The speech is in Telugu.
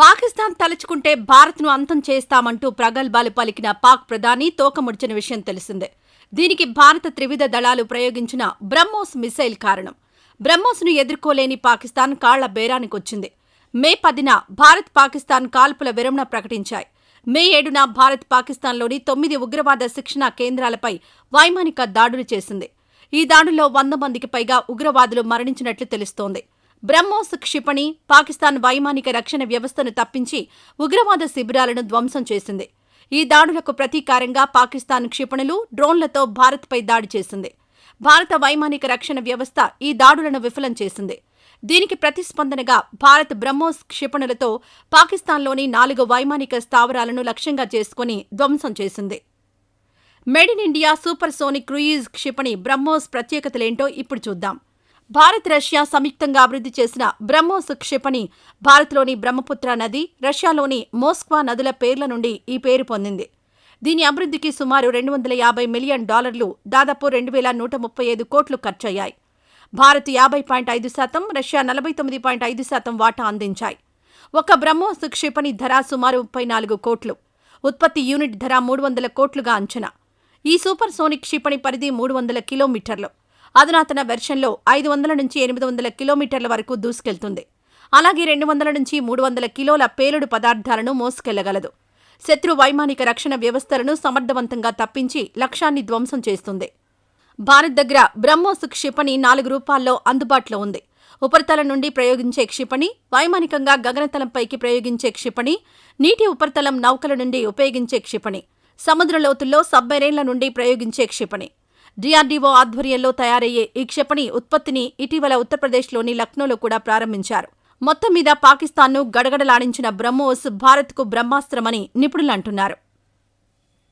పాకిస్తాన్ తలుచుకుంటే భారత్ను అంతం చేస్తామంటూ ప్రగల్భాలు పలికిన పాక్ ప్రధాని తోకముడిచిన విషయం తెలిసిందే. దీనికి భారత త్రివిధ దళాలు ప్రయోగించిన బ్రహ్మోస్ మిసైల్ కారణం. బ్రహ్మోస్ను ఎదుర్కోలేని పాకిస్తాన్ కాళ్ల బేరానికొచ్చింది. మే 10న భారత్ పాకిస్తాన్ కాల్పుల విరమణ ప్రకటించాయి. మే 7న భారత్ పాకిస్తాన్లోని 9 ఉగ్రవాద శిక్షణా కేంద్రాలపై వైమానిక దాడులు చేసింది. ఈ దాడుల్లో 100 మందికి పైగా ఉగ్రవాదులు మరణించినట్లు తెలుస్తోంది. బ్రహ్మోస్ క్షిపణి పాకిస్తాన్ వైమానిక రక్షణ వ్యవస్థను తప్పించి ఉగ్రవాద శిబిరాలను ధ్వంసం చేసింది. ఈ దాడులకు ప్రతీకారంగా పాకిస్తాన్ క్షిపణులు, డ్రోన్లతో భారత్పై దాడి చేసింది. భారత వైమానిక రక్షణ వ్యవస్థ ఈ దాడులను విఫలం చేసింది. దీనికి ప్రతిస్పందనగా భారత్ బ్రహ్మోస్ క్షిపణులతో పాకిస్తాన్లోని 4 వైమానిక స్థావరాలను లక్ష్యంగా చేసుకుని ధ్వంసం చేసింది. Made in India super sonic cruise క్షిపణి బ్రహ్మోస్ ప్రత్యేకతలేంటో ఇప్పుడు చూద్దాం. భారత్, రష్యా సంయుక్తంగా అభివృద్ధి చేసిన బ్రహ్మోస్ క్షిపణి భారత్లోని బ్రహ్మపుత్ర నది, రష్యాలోని మోస్క్వా నదుల పేర్ల నుండి ఈ పేరు పొందింది. దీని అభివృద్ధికి సుమారు $250 మిలియన్, దాదాపు 2135 కోట్లు ఖర్చయ్యాయి. భారత్ 50.5%, రష్యా 49.5% వాటా అందించాయి. ఒక బ్రహ్మోస్ క్షిపణి ధర సుమారు 34 కోట్లు. ఉత్పత్తి యూనిట్ ధర 300 కోట్లుగా అంచనా. ఈ సూపర్ సోనిక్ క్షిపణి పరిధి 300 కిలోమీటర్లు. అధునాతన వెర్షన్లో 500 నుంచి 800 కిలోమీటర్ల వరకు దూసుకెళ్తుంది. అలాగే 200 నుంచి 300 కిలోల పేలుడు పదార్థాలను మోసుకెళ్లగలదు. శత్రు వైమానిక రక్షణ వ్యవస్థలను సమర్థవంతంగా తప్పించి లక్ష్యాన్ని ధ్వంసం చేస్తుంది. భారత్ దగ్గర బ్రహ్మోస్ క్షిపణి 4 రూపాల్లో అందుబాటులో ఉంది. ఉపరితలం నుండి ప్రయోగించే క్షిపణి, వైమానికంగా గగనతలంపైకి ప్రయోగించే క్షిపణి, నీటి ఉపరితలం నౌకల నుండి ఉపయోగించే క్షిపణి, సముద్ర లోతుల్లో సబ్మెరైన్ల నుండి ప్రయోగించే క్షిపణి. DRDO ఆధ్వర్యంలో తయారయ్యే ఈ క్షిపణి ఉత్పత్తిని ఇటీవల ఉత్తరప్రదేశ్లోని లక్నోలో కూడా ప్రారంభించారు. మొత్తం మీద పాకిస్తాన్ను గడగడలాడించిన బ్రహ్మోస్ భారత్కు బ్రహ్మాస్త్రమని నిపుణులు అంటున్నారు.